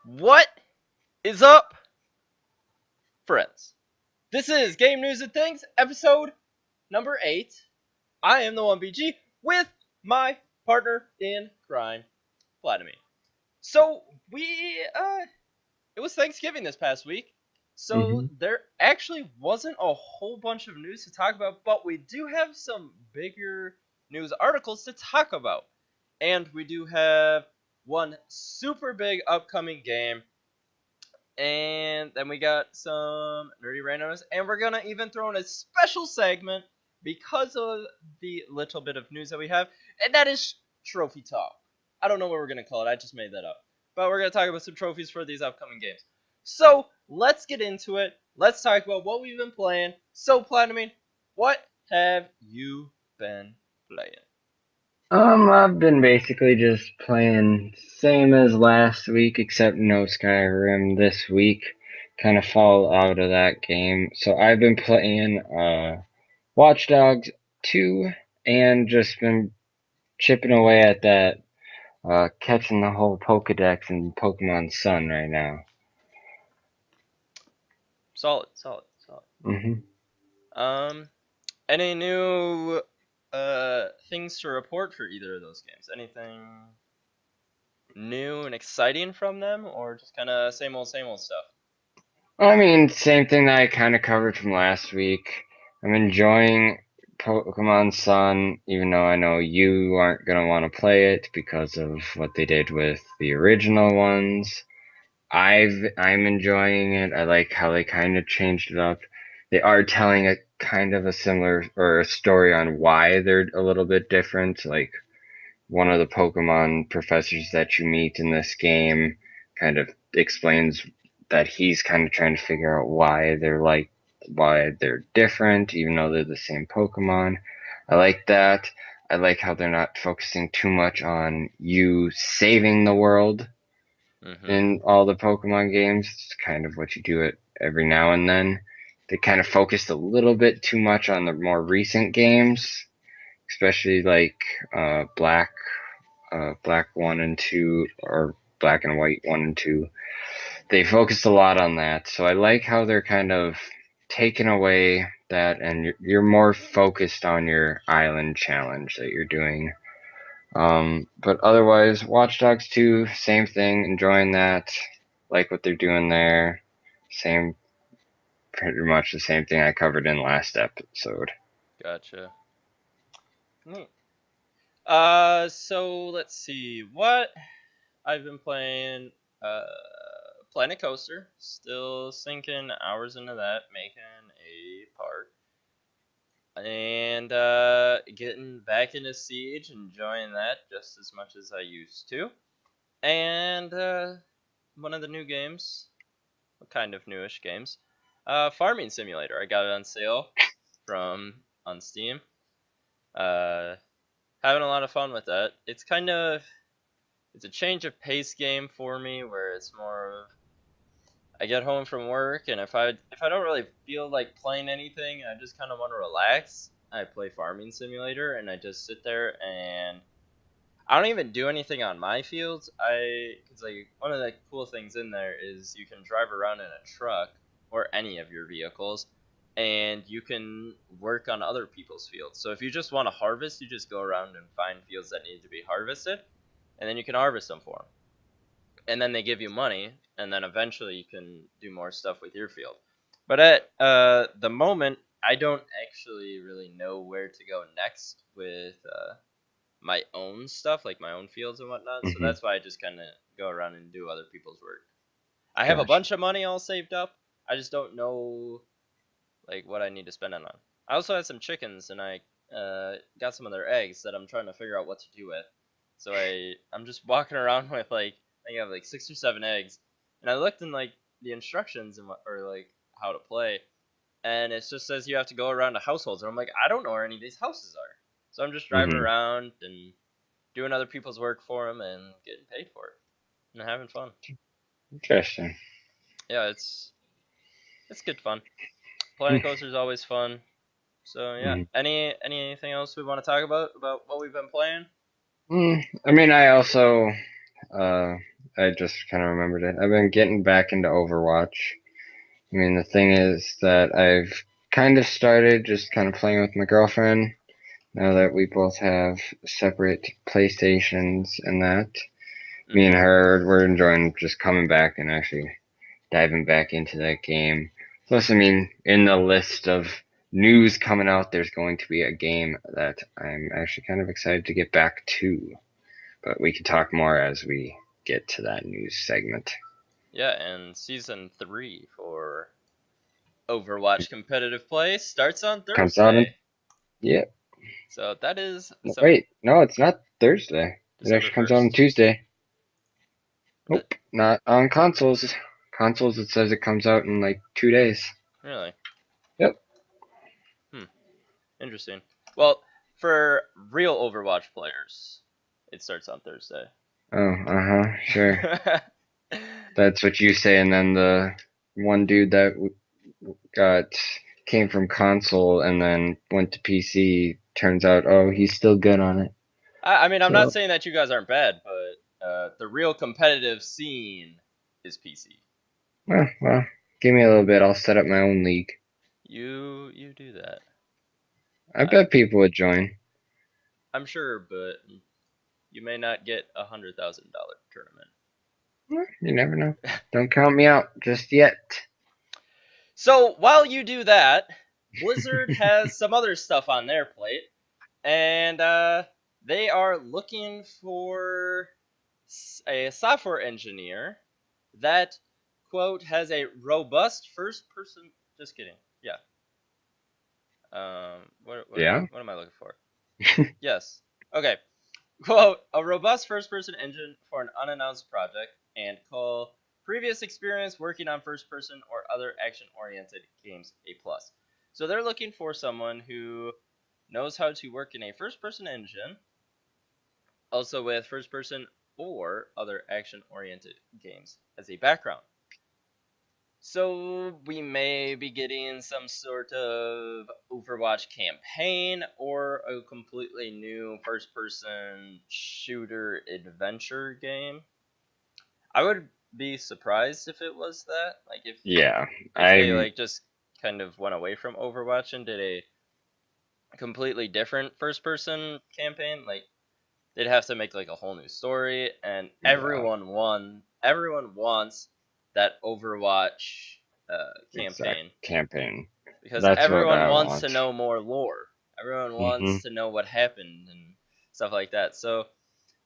What is up, friends? This is Game News and Things, episode number 8. I am the 1BG with my partner in crime, Vladimir. So, it was Thanksgiving this past week, so hmm there actually wasn't a whole bunch of news to talk about, but we do have some bigger news articles to talk about. And we do have one super big upcoming game. And then we got some nerdy randomness, and we're gonna even throw in a special segment because of the little bit of news that we have, and that is trophy talk. I don't know what we're gonna call it. I just made that up. But we're gonna talk about some trophies for these upcoming games. So let's get into it. Let's talk about what we've been playing. So Platinum, what have you been playing? I've been basically just playing same as last week, except no Skyrim this week. Kind of fall out of that game. So I've been playing Watch Dogs 2 and just been chipping away at that, catching the whole Pokedex in Pokemon Sun right now. Solid, solid, solid. hmm Um, any new things to report for either of those games? Anything new and exciting from them, or just kind of same old stuff? I mean, same thing that I kind of covered from last week. I'm enjoying Pokemon Sun, even though I know you aren't gonna want to play it because of what they did with the original ones. I'm enjoying it. I like how they kind of changed it up. They are telling a kind of a similar or a story on why they're a little bit different. Like one of the Pokemon professors that you meet in this game kind of explains that he's kind of trying to figure out why they're different, even though they're the same Pokemon. I like that. I like how they're not focusing too much on you saving the world Mm-hmm. in all the Pokemon games. It's kind of what you do it every now and then. They kind of focused a little bit too much on the more recent games, especially like Black 1 and 2, or Black and White 1 and 2. They focused a lot on that, so I like how they're kind of taking away that, and you're more focused on your island challenge that you're doing. But otherwise, Watch Dogs 2, same thing, enjoying that, like what they're doing there. Same, pretty much the same thing I covered in last episode. Gotcha. Neat. So let's see what I've been playing. Uh, Planet Coaster, still sinking hours into that, making a park, and getting back into Siege, enjoying that just as much as I used to. And one of the new games, kind of newish games, Farming Simulator. I got it on sale from on Steam. Uh, Having a lot of fun with that. It's a change of pace game for me, where it's more of I get home from work, and if I don't really feel like playing anything, I just kind of want to relax. I play Farming Simulator, and I just sit there, and I don't even do anything on my fields. Cause like one of the cool things in there is you can drive around in a truck or any of your vehicles, and you can work on other people's fields. So if you just want to harvest, you just go around and find fields that need to be harvested, and then you can harvest them for them. And then they give you money, and then eventually you can do more stuff with your field. But at the moment, I don't actually really know where to go next with my own stuff, like my own fields and whatnot. So hmm that's why I just kind of go around and do other people's work. I have a Gotcha. bunch of money all saved up. I just don't know like what I need to spend it on. I also had some chickens, and I got some of their eggs that I'm trying to figure out what to do with. So I'm just walking around with like I think I have like 6 or 7 eggs, and I looked in like the instructions and or like how to play, and it just says you have to go around to households, and I'm like I don't know where any of these houses are. So I'm just driving hmm around and doing other people's work for them and getting paid for it and having fun. Interesting. Yeah, it's good fun. Planet Coaster is always fun. So yeah. Mhm. Anything else we want to talk about what we've been playing? I mean, uh, I just kind of remembered it. I've been getting back into Overwatch. I mean, the thing is that I've kind of started just kind of playing with my girlfriend now that we both have separate PlayStations and that. Me and Mm-hmm. her, we're enjoying just coming back and actually diving back into that game. Plus, I mean, in the list of news coming out, there's going to be a game that I'm actually kind of excited to get back to. But we can talk more as we get to that news segment. Yeah, and season 3 for Overwatch competitive play starts on Comes out on, Thursday. yeah. So that is No, some wait, no, it's not Thursday. It December actually comes out on 1st. Tuesday. That Nope, not on consoles. Consoles, it says it comes out in like 2 days. really? Yep. Hmm. Interesting. Well, for real Overwatch players, it starts on Thursday. Oh, sure. That's what you say, and then the one dude that got came from console and then went to PC. Turns out, oh, he's still good on it. I mean, I'm not So, saying that you guys aren't bad, but the real competitive scene is PC. well, give me a little bit. I'll set up my own league. You do that. I I bet people would join. I'm sure, but you may not get $100,000 tournament. You never know. Don't count me out just yet. So while you do that, Blizzard has some other stuff on their plate, and they are looking for a software engineer that quote has a robust first person. Just kidding. Yeah. Yeah. What am I looking for? Yes. Okay. Quote, a robust first person engine for an unannounced project, and call previous experience working on first person or other action oriented games a plus. So they're looking for someone who knows how to work in a first person engine, also with first person or other action oriented games as a background. So we may be getting some sort of Overwatch campaign or a completely new first-person shooter adventure game. I would be surprised if it was that. Like Yeah. if they I'm. like just kind of went away from Overwatch and did a completely different first-person campaign. Like they'd have to make like a whole new story, and Yeah. everyone wants that Overwatch Exact campaign campaign. because That's what everyone I wants to want. know more lore. Everyone Hmm. wants to know what happened and stuff like that. So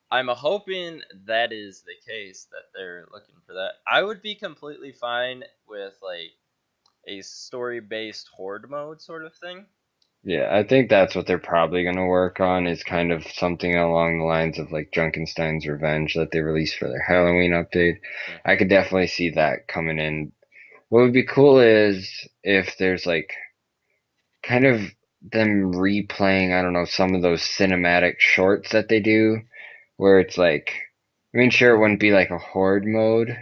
I'm hoping that is the case, that they're looking for that. I would be completely fine with like a story based horde mode sort of thing. Yeah, I think that's what they're probably going to work on is kind of something along the lines of like Junkenstein's Revenge that they released for their Halloween update. I Hmm. could definitely see that coming in. What would be cool is if there's like kind of them replaying, I don't know, some of those cinematic shorts that they do, where it's like, I mean, sure, it wouldn't be like a horde mode,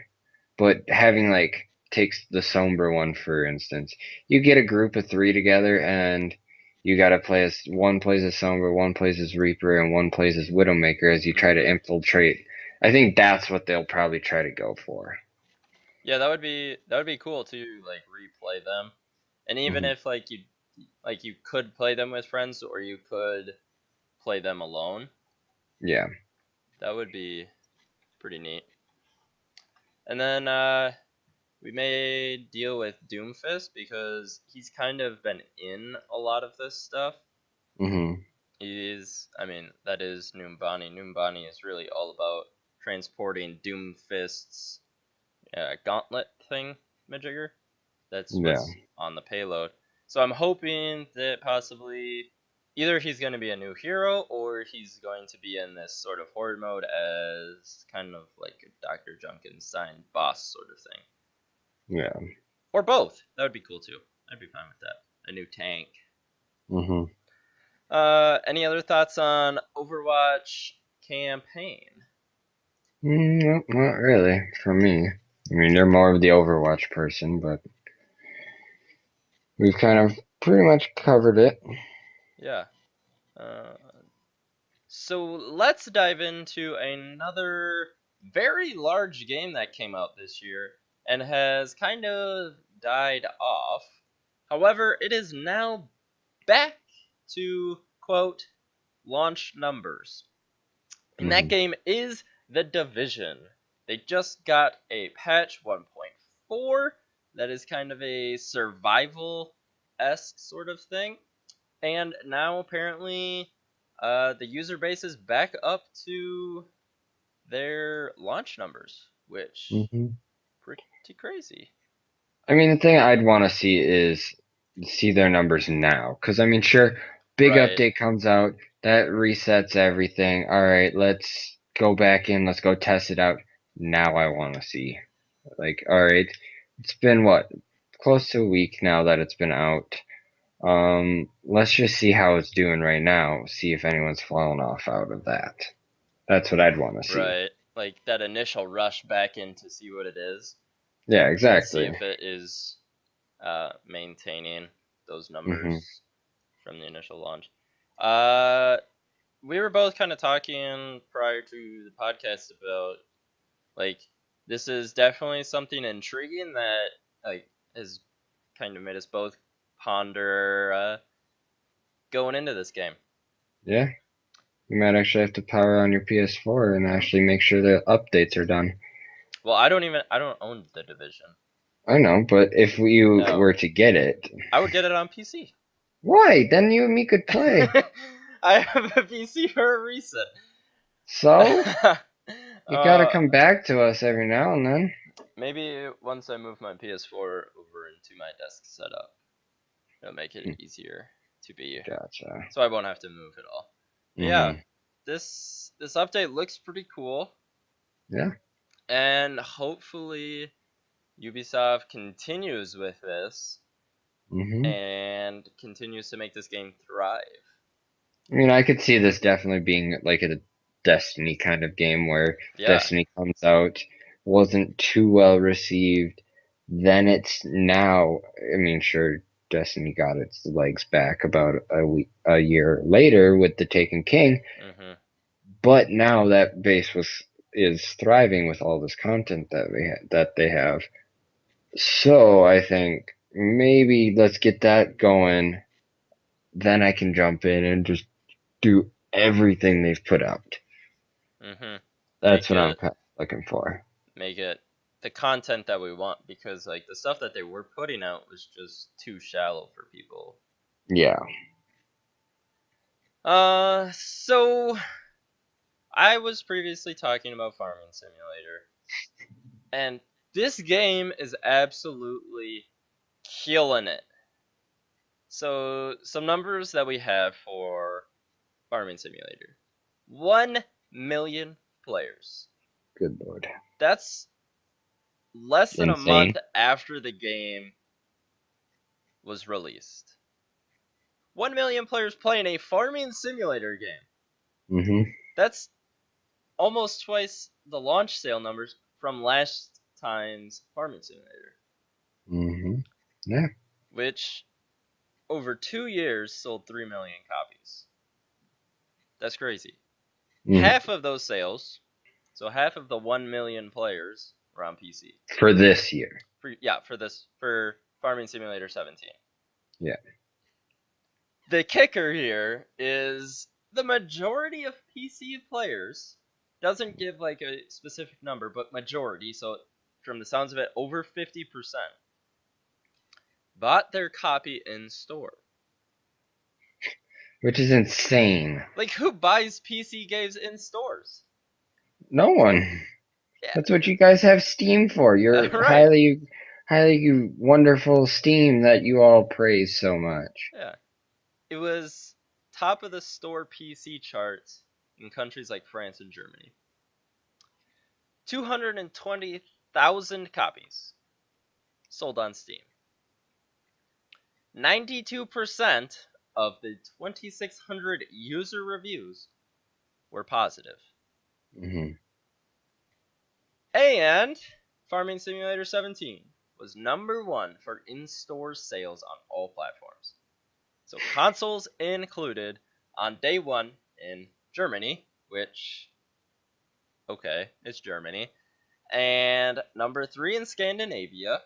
but having like, takes the Sombra one for instance, you get a group of three together and you gotta play as one plays as Sombra, one plays as Reaper, and one plays as Widowmaker as you try Hmm. to infiltrate. I think that's what they'll probably try to go for. Yeah, that would be cool to like replay them, and even Hmm. if like you could play them with friends or you could play them alone, Yeah. that would be pretty neat. And then we may deal with Doomfist because he's kind of been in a lot of this stuff. Hmm. I mean, that is Noombani. Noombani is really all about transporting Doomfist's gauntlet thing, Majigger. That's Yeah. what's on the payload. So I'm hoping that possibly either he's going to be a new hero or he's going to be in this sort of horde mode as kind of like a Dr. Junkenstein boss sort of thing. Yeah. Or both. That would be cool too. I'd be fine with that. A new tank. Hmm. Any other thoughts on Overwatch campaign? No, not really for me. I mean, you're more of the Overwatch person, but we've kind of pretty much covered it. Yeah. Uh, so let's dive into another very large game that came out this year and has kind of died off. However, it is now back to quote launch numbers. And that Hmm. game is The Division. They just got a patch 1.4 that is kind of a survival esque sort of thing. And now apparently the user base is back up to their launch numbers, which Hmm. pretty crazy. I mean, the thing I'd want to see is see their numbers now. Because, I mean, sure, big Right, update comes out, that resets everything. All right, let's go back in, let's go test it out. Now I want to see. Like, all right, it's been what? Close to a week now that it's been out. Let's just see how it's doing right now. See if anyone's fallen off out of that. That's what I'd want to see. right. Like that initial rush back in to see what it is Yeah, and see exactly. if it is maintaining those Hmm. numbers from the initial launch. Uh, we were both kind of talking prior to the podcast about like this is definitely something intriguing that like has kind of made us both ponder going into this game. Yeah. You might actually have to power on your PS4 and Yeah. actually make sure the updates are done. Well, I don't own the division. I know, but if you No, were to get it, I would get it on PC. why? Then you and me could play. I have a PC for a reason. So, you gotta uh, come back to us every now and then. maybe once I move my PS4 over into my desk setup, it'll make it Hmm. easier to be, Gotcha. so I won't have to move at all. But yeah, Hmm. this update looks pretty cool, Yeah. and hopefully Ubisoft continues with this Hmm. and continues to make this game thrive. I mean, I could see this definitely being like a Destiny kind of game where Yeah. Destiny comes out, wasn't too well received, then it's now, I mean, sure, Destiny got its legs back about a year later with the Taken King, Mhm. but now that base is thriving with all this content that they have. So I think maybe let's get that going, then I can jump in and just do everything they've put out. Mhm. That's Make what I'm it kind of looking for. make it the content that we want because like the stuff that they were putting out was just too shallow for people. Yeah. So I was previously talking about Farming Simulator, and this game is absolutely killing it. So some numbers that we have for Farming Simulator: 1 million players. Good lord. That's less than a month Insane. after the game was released. 1 million players playing a farming simulator game. Hmm. That's almost twice the launch sale numbers from last time's farming simulator, Hmm. Yeah. which over 2 years sold 3 million copies. That's crazy. Hmm. Half of those sales, so half of the 1 million players were on PC. For this year. For Farming Simulator 17. Yeah. The kicker here is the majority of PC players doesn't give like a specific number, but majority, so from the sounds of it, over 50% bought their copy in store. Which is insane. Like who buys PC games in stores? No one. Yeah, That's what you guys have Steam for. Your right. highly wonderful Steam that you all praise so much. Yeah. It was top of the store PC charts in countries like France and Germany. 220,000 copies sold on Steam. 92% of the 2,600 user reviews were positive. Hmm. And Farming Simulator 17 was #1 for in-store sales on all platforms. So consoles included on day one in Germany, which, okay, it's Germany, and #3 in Scandinavia,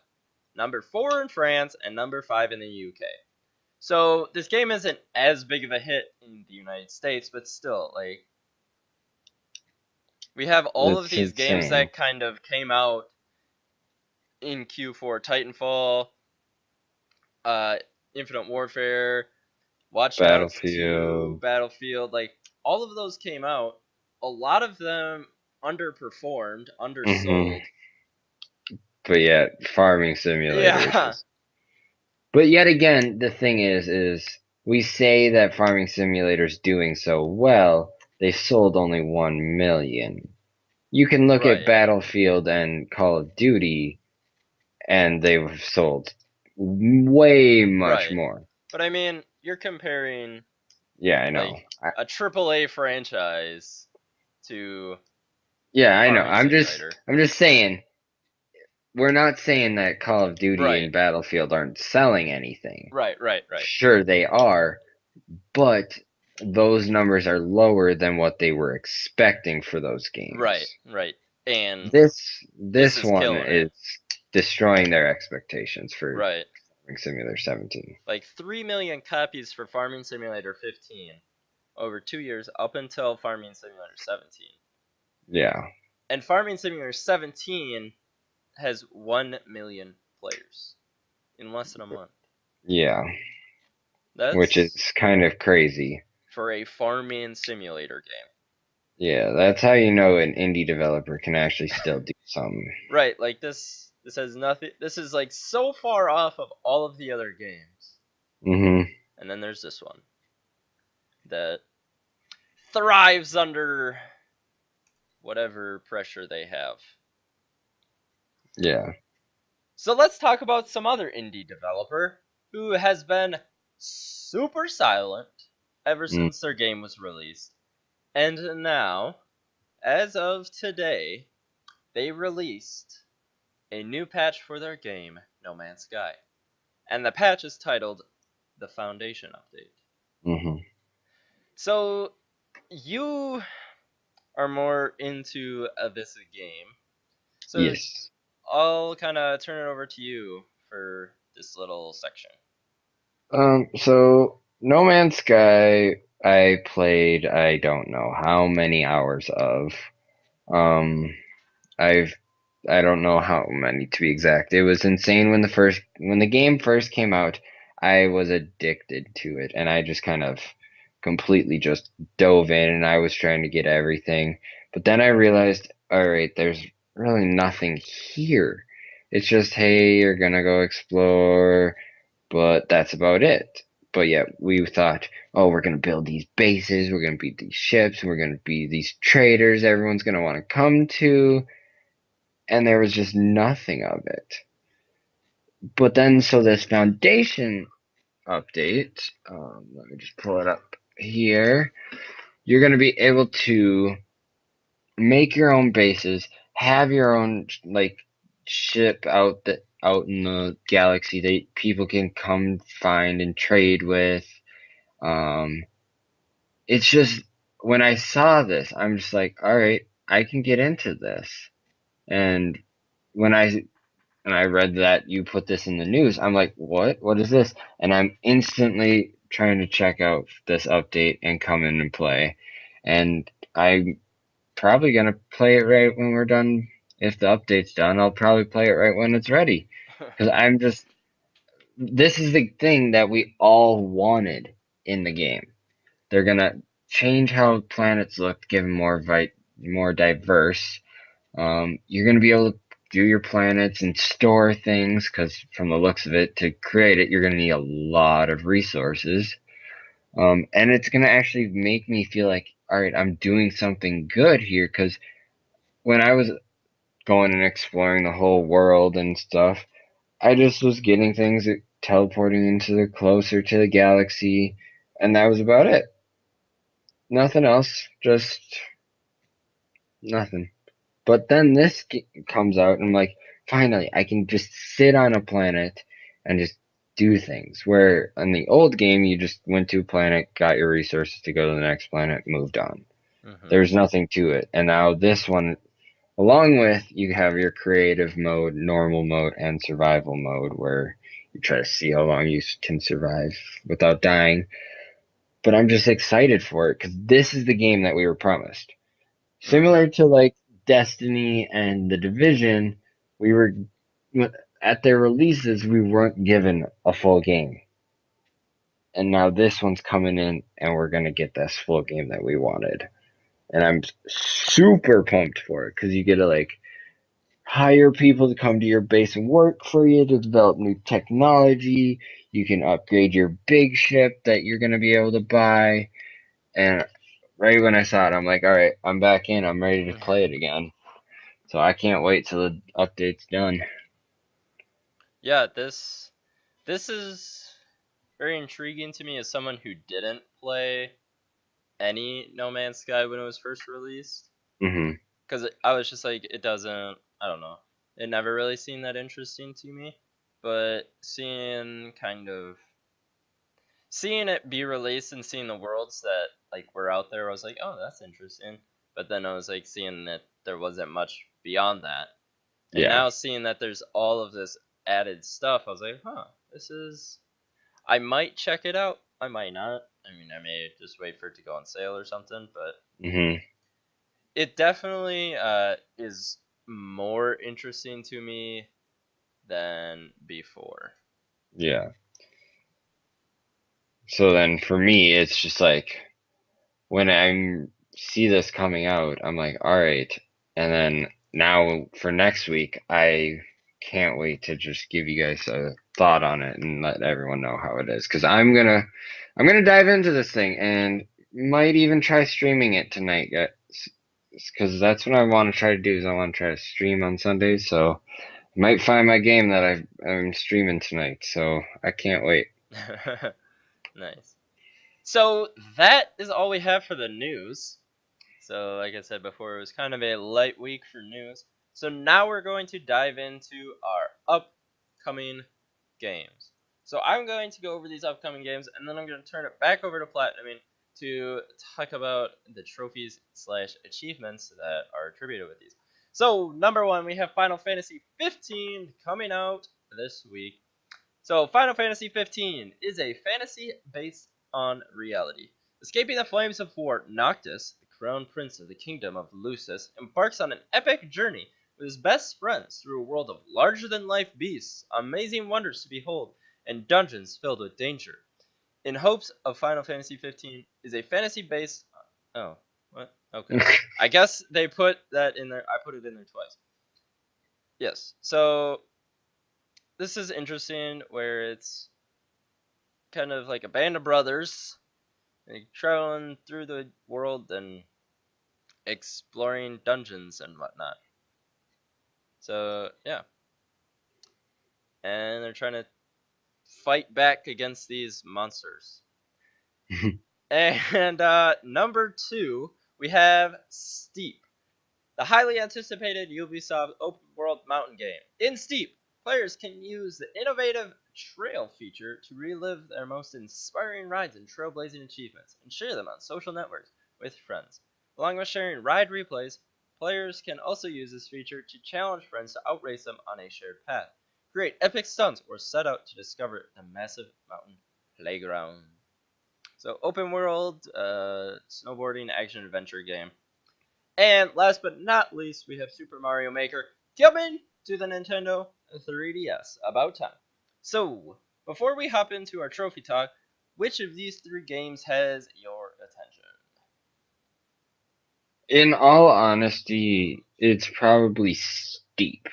#4 in France, and #5 in the UK. So this game isn't as big of a hit in the United States, but still, like, we have all of It's these games insane. that kind of came out in Q4: Titanfall, uh, Infinite Warfare, Watch Dogs 2, Battlefield. Battlefield. Like, all of those came out. A lot of them underperformed, Hmm. undersold. But yet, Farming Simulator is Yeah, just. But yet again, the thing is we say that Farming Simulator's doing so well, they sold only 1 million. You can look at right, Battlefield and Call of Duty, and they've sold way much right. more. But I mean, you're comparing, Yeah, I know. like, a AAA franchise to Yeah, I know. Farming I'm just, Simulator. I'm just saying. We're not saying that Call of Duty Right, and Battlefield aren't selling anything. right, right, right, Sure, they are, but those numbers are lower than what they were expecting for those right, games. right. And this This is one killing it. is destroying their expectations for Right. Farming Simulator 17. Like 3 million copies for Farming Simulator 15 over 2 years up until Farming Simulator 17. Yeah, And Farming Simulator 17 has 1 million players in less than a month. yeah, which is That's kind of crazy. for a farming simulator game. Yeah, that's how you know an indie developer can actually still do something. Right, like this has nothing, this is like so far off of all of the other games. Hmm. And then there's this one that thrives under whatever pressure they have. Yeah. So let's talk about some other indie developer who has been super silent ever Mm. since their game was released. And now, as of today, they released a new patch for their game, No Man's Sky. And the patch is titled the Foundation Update. Hmm. So, you are more into this game. So, Yes. I'll kind of turn it over to you for this little section. So No Man's Sky, I played, I don't know how many hours of. Um, I've, I don't know how many to be exact. It was insane when the game first came out. I was addicted to it, and I just kind of completely just dove in, and I was trying to get everything. But then I realized, all right, there's really nothing here. It's just, hey, you're gonna go explore, but that's about it. But yet we thought, oh, we're gonna build these bases, we're gonna beat these ships, we're gonna be these traders everyone's gonna want to come to, and there was just nothing of it. But then, so this foundation update, let me just pull it up here. You're gonna be able to make your own bases, have your own like ship out in the galaxy that people can come find and trade with. Um, it's just when I saw this, I'm just like, all right, I can get into this. And when I read that you put this in the news, I'm like, what? What is this? And I'm instantly trying to check out this update and come in and play. And I'm probably gonna play it right when we're done. If the update's done, I'll probably play it right when it's ready. Because I'm just, this is the thing that we all wanted in the game. They're gonna change how planets look, give them more diverse. You're gonna be able to do your planets and store things because from the looks of it, to create it, you're gonna need a lot of resources. And it's gonna actually make me feel like, all right, I'm doing something good here. Because when I was going and exploring the whole world and stuff, I just was getting things that teleporting into the closer to the galaxy, and that was about it. Nothing else, just nothing. But then this comes out, and I'm like, finally, I can just sit on a planet and just do things. Where in the old game, you just went to a planet, got your resources to go to the next planet, moved on. Hmm. There's nothing to it. And now this one, along with you have your creative mode, normal mode, and survival mode, where you try to see how long you can survive without dying. But I'm just excited for it because this is the game that we were promised. Hmm. Similar to like Destiny and The Division, we were at their releases we weren't given a full game. And now this one's coming in and we're going to get this full game that we wanted. And I'm super pumped for it because you get to like hire people to come to your base and work for you to develop new technology. You can upgrade your big ship that you're going to be able to buy. And right when I saw it, I'm like, all right, I'm back in. I'm ready to play it again. So I can't wait till the update's done. Yeah, this is very intriguing to me as someone who didn't play any No Man's Sky when it was first released. Hmm. Because I was just like, it doesn't, I don't know. It never really seemed that interesting to me. But seeing it be released and seeing the worlds that like were out there, I was like, oh, that's interesting. But then I was like seeing that there wasn't much beyond that. And Yeah. now seeing that there's all of this added stuff, I was like, huh, this is I might check it out. I might not. I mean, I may just wait for it to go on sale or something, but Hmm. it definitely is more interesting to me than before. Yeah. So then for me, it's just like when I see this coming out, I'm like, all right. And then now for next week, I can't wait to just give you guys a thought on it and let everyone know how it is. Because I'm gonna dive into this thing and might even try streaming it tonight. Because that's what I want to try to do is I want to try to stream on Sundays. So I might find my game that I'm streaming tonight. So I can't wait. Nice. So that is all we have for the news. So, like I said before, it was kind of a light week for news. So now we're going to dive into our upcoming games. So I'm going to go over these upcoming games, and then I'm going to turn it back over to Platinum to talk about the trophies slash achievements that are attributed with these. So number one, we have Final Fantasy 15 coming out this week. So, Final Fantasy 15 is a fantasy based on reality. Escaping the flames of war, Noctis, the crown prince of the kingdom of Lucis, embarks on an epic journey with his best friends through a world of larger than life beasts, amazing wonders to behold, and dungeons filled with danger. In hopes of Final Fantasy 15 is a fantasy based. Oh, what? Okay. I guess they put that in there. I put it in there twice. Yes. So, this is interesting where it's kind of like a band of brothers like, traveling through the world and exploring dungeons and whatnot. So yeah, and they're trying to fight back against these monsters. And number two, we have Steep, the highly anticipated Ubisoft open world mountain game. In Steep, players can use the innovative trail feature to relive their most inspiring rides and trailblazing achievements and share them on social networks with friends. Along with sharing ride replays, players can also use this feature to challenge friends to outrace them on a shared path, create epic stunts, or set out to discover the massive mountain playground. So, open world, snowboarding action adventure game. And last but not least, we have Super Mario Maker coming to the Nintendo 3DS. About time. So, before we hop into our trophy talk, which of these three games has your attention? In all honesty, it's probably Steep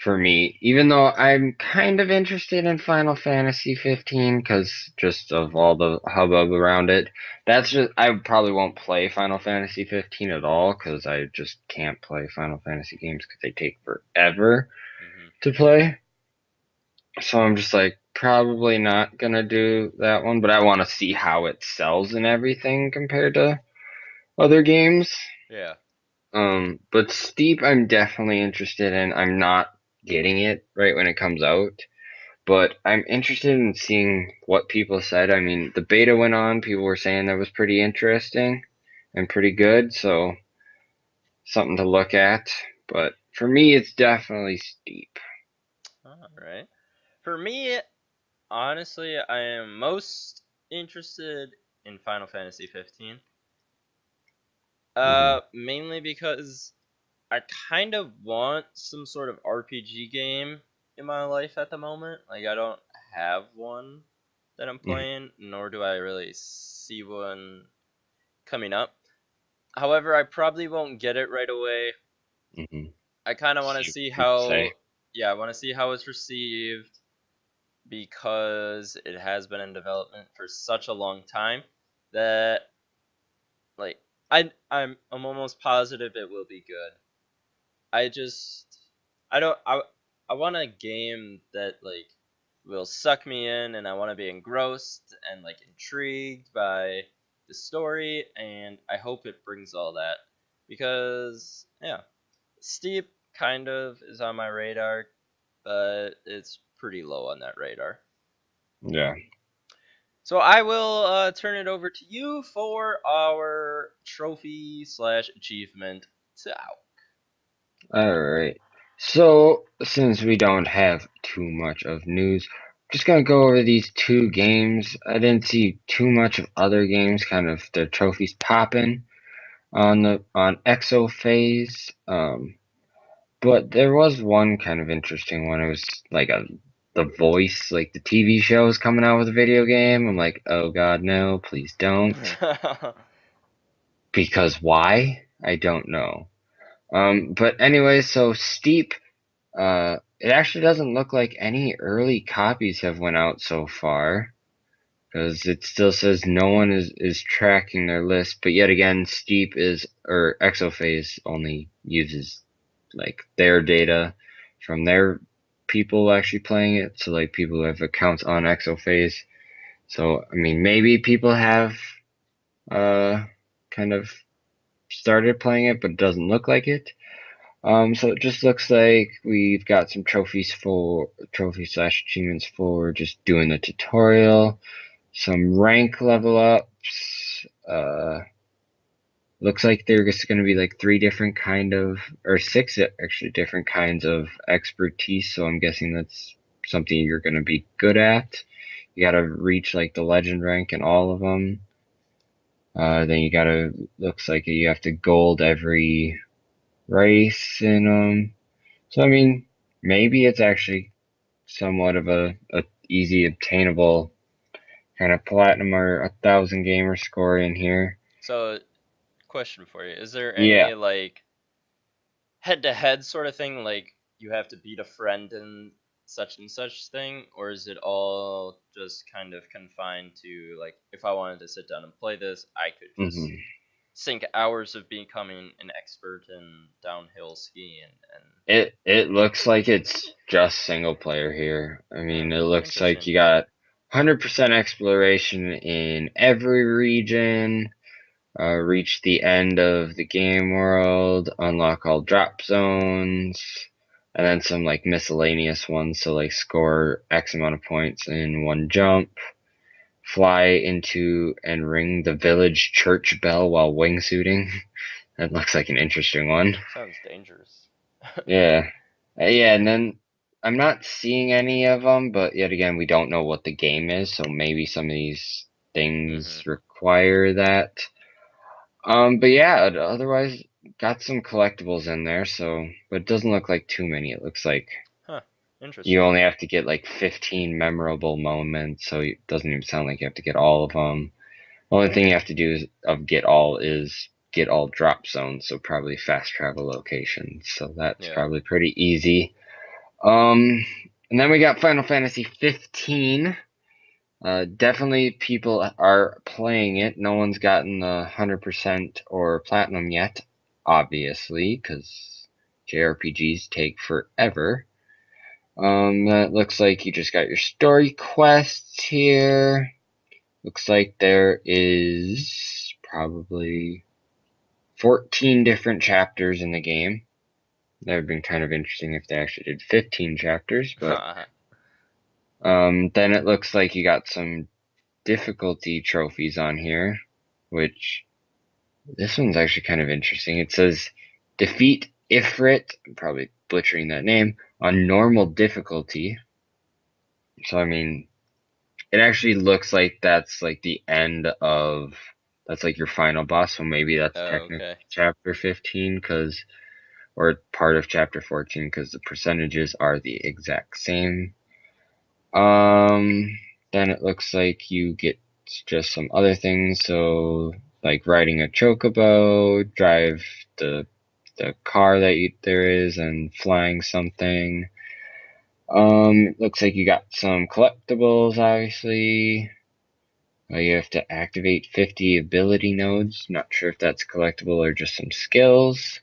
for me, even though I'm kind of interested in Final Fantasy 15 because just of all the hubbub around it. That's just I probably won't play Final Fantasy 15 at all because I just can't play Final Fantasy games because they take forever Mm-hmm. to play. So I'm just like probably not gonna do that one, but I want to see how it sells and everything compared to other games. Yeah. But Steep, I'm definitely interested in. I'm not getting it right when it comes out, but I'm interested in seeing what people said. I mean, the beta went on, people were saying that was pretty interesting and pretty good, so something to look at. But for me, it's definitely Steep. All right. For me, honestly, I am most interested in Final Fantasy 15. Hmm. Mainly because I kind of want some sort of RPG game in my life at the moment. Like I don't have one that I'm Hmm. playing, nor do I really see one coming up. However, I probably won't get it right away. Hmm. I kind of want to See what see people how, say. yeah, I want to see how it's received because it has been in development for such a long time that like I'm almost positive it will be good. I just I don't I want a game that like will suck me in and I want to be engrossed and like intrigued by the story and I hope it brings all that because yeah, Steep kind of is on my radar, but it's pretty low on that radar. Yeah. So I will turn it over to you for our trophy slash achievement to out. All right. So, since we don't have too much of news, just gonna go over these two games. I didn't see too much of other games, kind of their trophies popping on Exophase. But there was one kind of interesting one. It was like the voice, like the TV show is coming out with a video game. I'm like, oh God, no, please don't. Because why? I don't know. But anyway, so Steep. It actually doesn't look like any early copies have went out so far, because it still says no one is tracking their list. But yet again, Steep is or Exophase only uses like their data from their people actually playing it. So like people who have accounts on Exophase. So I mean, maybe people have uh kind of started playing it, but it doesn't look like it. So it just looks like we've got some trophy slash achievements for just doing the tutorial, some rank level ups. Looks like there's going to be like three different or six actually different kinds of expertise. So I'm guessing that's something you're going to be good at. You got to reach like the legend rank in all of them. Then looks like you have to gold every race in them. So I mean, maybe it's actually somewhat of a easy obtainable kind of platinum or 1,000 gamer score in here. So, question for you: is there Yeah. any like head-to-head sort of thing, like you have to beat a friend in such and such thing, or is it all just kind of confined to like if I wanted to sit down and play this, I could just Hmm. sink hours of becoming an expert in downhill skiing and It looks like it's just single player here. I huh, mean, it looks like interesting. you got 100% exploration in every region. Reach the end of the game world, unlock all drop zones, and then some like miscellaneous ones. So like score X amount of points in one jump, fly into and ring the village church bell while wingsuiting. That looks like an interesting one. Sounds dangerous. Yeah. Yeah, and then I'm not seeing any of them, but yet again, we don't know what the game is, so maybe some of these Mm-hmm. things require that. But yeah, otherwise got some collectibles in there, so but it doesn't look like too many. It looks like Huh. you Interesting. only have to get like 15 memorable moments, so it doesn't even sound like you have to get all of them. Only thing you have to do is get all drop zones, so probably fast travel locations. So that's Yeah. probably pretty easy. Um, and then we got Final Fantasy 15. Definitely people are playing it. No one's gotten the 100% or platinum yet, obviously, because JRPGs take forever. That looks like you just got your story quests here. Looks like there is probably. 14 different chapters in the game. That would have been kind of interesting if they actually did 15 chapters, but then it looks like you got some difficulty trophies on here, which this one's actually kind of interesting. It says defeat Ifrit, I'm probably butchering that name, on normal difficulty. So I mean, it actually looks like that's like the end of that's like your final boss. So maybe that's Oh, technically okay. chapter 15 because or part of chapter 14 because the percentages are the exact same. Um, then it looks like you get just some other things. So like riding a chocobo, drive the car that there is, and flying something. Looks like you got some collectibles, obviously. You have to activate 50 ability nodes. Not sure if that's collectible or just some skills.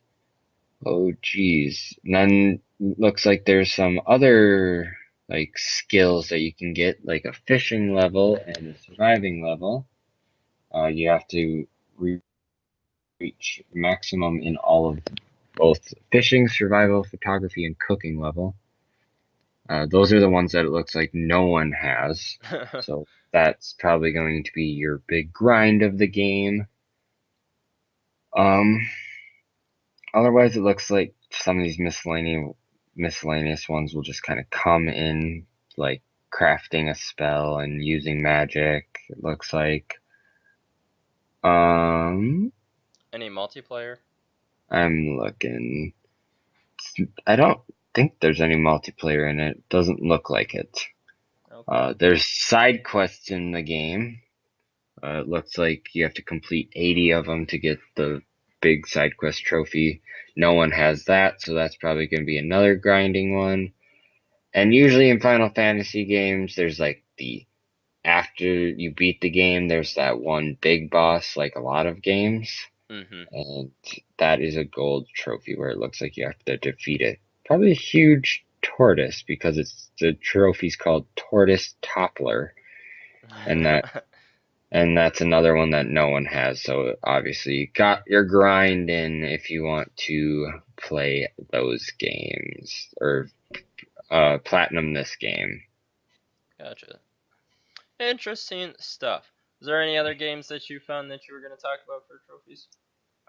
Oh, geez. And then looks like there's some other like skills that you can get, like a fishing level and a surviving level. You have to reach maximum in all of both fishing, survival, photography, and cooking level. Those are the ones that it looks like no one has. So that's probably going to be your big grind of the game. Um, Otherwise, it looks like some of these miscellaneous ones will just kind of come in, like crafting a spell and using magic. It looks like. Um, Any multiplayer? I'm looking. I don't think there's any multiplayer in it. Doesn't look like it. Okay. There's side quests in the game. It looks like you have to complete 80 of them to get the big side quest trophy. No one has that, so that's probably going to be another grinding one. And usually in Final Fantasy games, there's like the after you beat the game, there's that one big boss, like a lot of games, Mm-hmm. and that is a gold trophy where it looks like you have to defeat it. Probably a huge tortoise because it's the trophy's called Tortoise Toppler, and that's another one that no one has. So obviously you got your grind in if you want to play those games or platinum this game. Gotcha. Interesting stuff. Is there any other games that you found that you were going to talk about for trophies?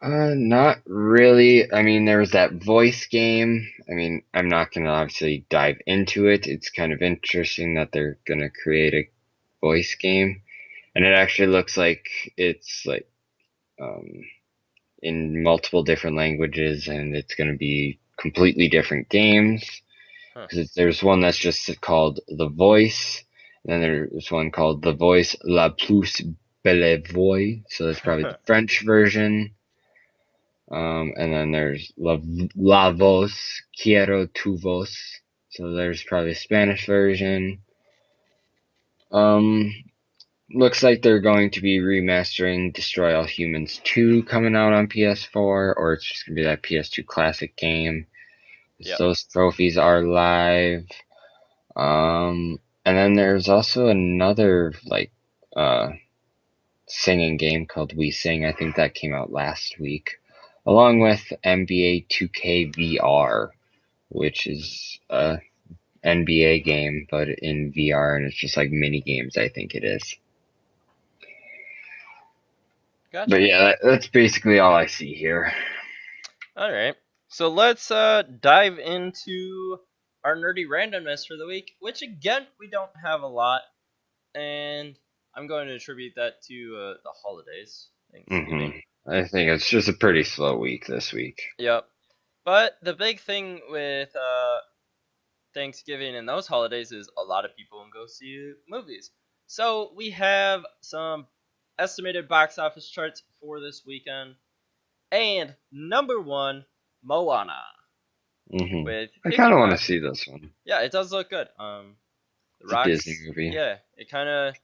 Not really. I mean, there was that voice game. I mean, I'm not gonna obviously dive into it. It's kind of interesting that they're gonna create a voice game, and it actually looks like it's like um, in multiple different languages, and it's gonna be completely different games. Huh. Because there's one that's just called The Voice, and then there's one called The Voice La Plus Belle Voix. So that's probably the French version. And then there's La Voz, Quiero tu voz. So there's probably a Spanish version. Um, Looks like they're going to be remastering Destroy All Humans 2 coming out on PS4, or it's just going to be that PS2 classic game. Yep. Those trophies are live. And then there's also another like uh singing game called We Sing. I think that came out last week, along with NBA 2K VR, which is a NBA game but in VR, and it's just like mini games. I think it is. But Gotcha. yeah, that's basically all I see here. All right. So let's dive into our nerdy randomness for the week, which again we don't have a lot, and I'm going to attribute that to the holidays, hmm Thanksgiving. I think it's just a pretty slow week this week. Yep. But the big thing with Thanksgiving and those holidays is a lot of people go see movies. So we have some estimated box office charts for this weekend. And number one, Moana. With I kind 50 of want to box. see this one. Yeah, it does look good. The It's a Disney rocks. movie. Yeah, it kind of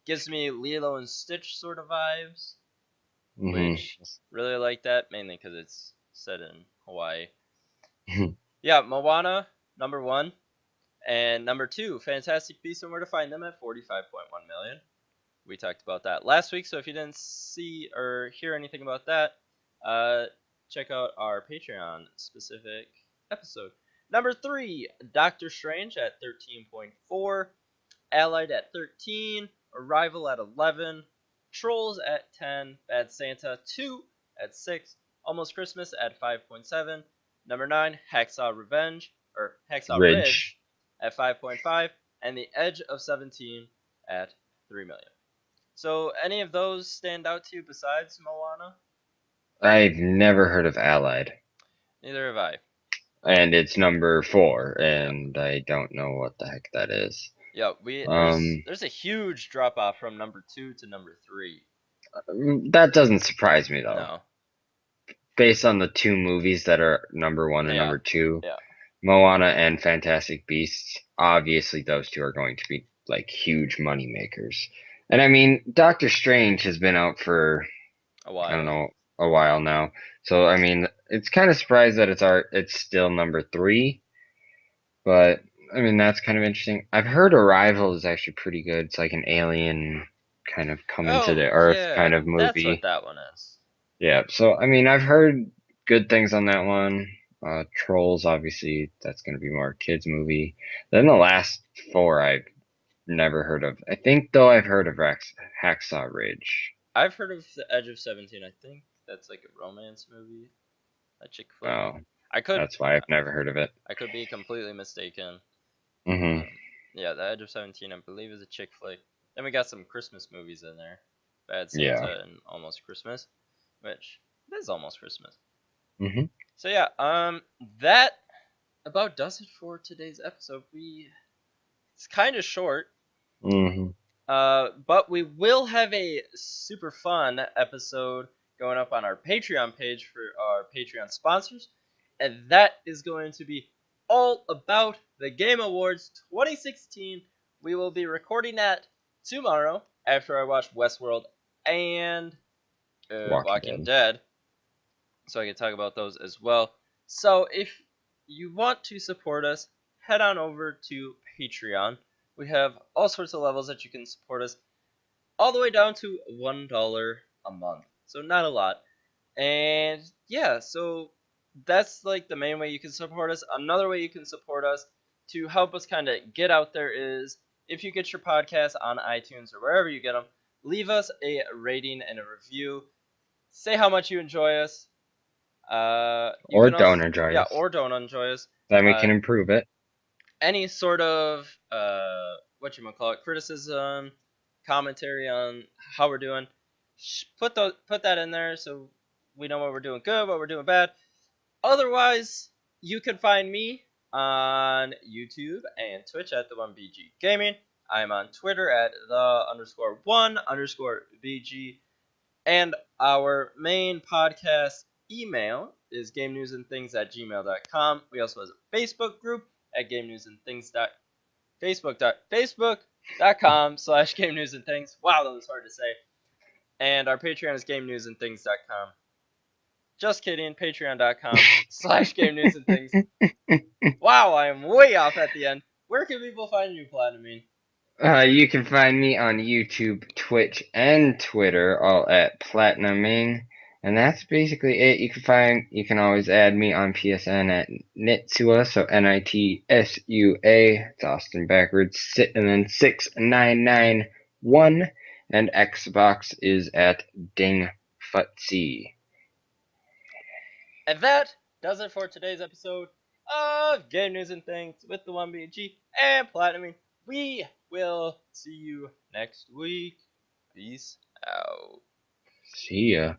gives me Lilo and Stitch sort of vibes, hmm which really like that mainly because it's set in Hawaii. Yeah, Moana number one, and number two, Fantastic Beasts and Where to Find Them at 45.1 million. We talked about that last week, so if you didn't see or hear anything about that, uh, check out our Patreon specific episode. Number 3, Doctor Strange at 13.4, Allied at 13, Arrival at 11, Trolls at 10, Bad Santa 2 at 6, Almost Christmas at 5.7, number 9, Hacksaw Ridge. Ridge at 5.5, and The Edge of 17 at 3 million. So, any of those stand out to you besides Moana? I've never heard of Allied. Neither have I. And it's number 4, Yep. and I don't know what the heck that is. Yeah, we Um, there's a huge drop off from number 2 to number 3. that doesn't surprise me though. No. Based on the two movies that are number 1 and Yeah. number 2, Yeah. Moana and Fantastic Beasts, obviously those two are going to be like huge money makers. And I mean, Doctor Strange has been out for A I don't while. know a while now. So I mean, it's kind of surprised that it's still number 3, but I mean that's kind of interesting. I've heard Arrival is actually pretty good. It's like an alien kind of coming to Oh, the Earth yeah. kind of That's what movie. that one is. Yeah, so I mean, I've heard good things on that one. Trolls, obviously, that's going to be more a kids movie. Then the last 4 I've never heard of. I think though I've heard of Hacksaw Ridge. I've heard of The Edge of 17. I think that's like a romance movie, a chick flick. Oh, I could that's why I've never heard of it. I could be completely mistaken. Hmm. Yeah, The Edge of 17, I believe, is a chick flick. Then we got some Christmas movies in there. Bad Yeah. Santa and Almost Christmas, which it is almost Christmas. Hmm. So yeah, that about does it for today's episode. It's kind of short, Hmm. but we will have a super fun episode going up on our Patreon page for our Patreon sponsors, and that is going to be all about the Game Awards 2016. We will be recording that tomorrow after I watch Westworld and Walking Walking Dead. Dead, so I can talk about those as well. So if you want to support us, head on over to Patreon. We have all sorts of levels that you can support us, all the way down to $1 a month. So not a lot. And yeah, so that's like the main way you can support us. Another way you can support us to help us kind of get out there is if you get your podcast on iTunes or wherever you get them, leave us a rating and a review. Say how much you enjoy us. You Or can don't also, enjoy yeah, us. or don't enjoy us. Then we Uh, can improve it. any sort of what you call it, criticism, commentary on how we're doing, put that in there so we know what we're doing good, what we're doing bad. Otherwise, you can find me on YouTube and Twitch at the 1BG Gaming. I'm on Twitter at the_1_BG. And our main podcast email is game news and things at gmail.com. We also have a Facebook group at game news and things. Facebook.com/game news and things. Wow, that was hard to say. And our Patreon is game news and things.com. Just kidding, patreon.com/game news and things. Wow, I am way off at the end. Where can people find you, Platinum? You can find me on YouTube, Twitch, and Twitter, all at Platinuming. And that's basically it. You can always add me on PSN at Nitsua, so Nitsua. It's Austin backwards, and then 6991. And Xbox is at Dingfutzy. And that does it for today's episode of Game News and Things with the 1BG and Platinum. We will see you next week. Peace out. See ya.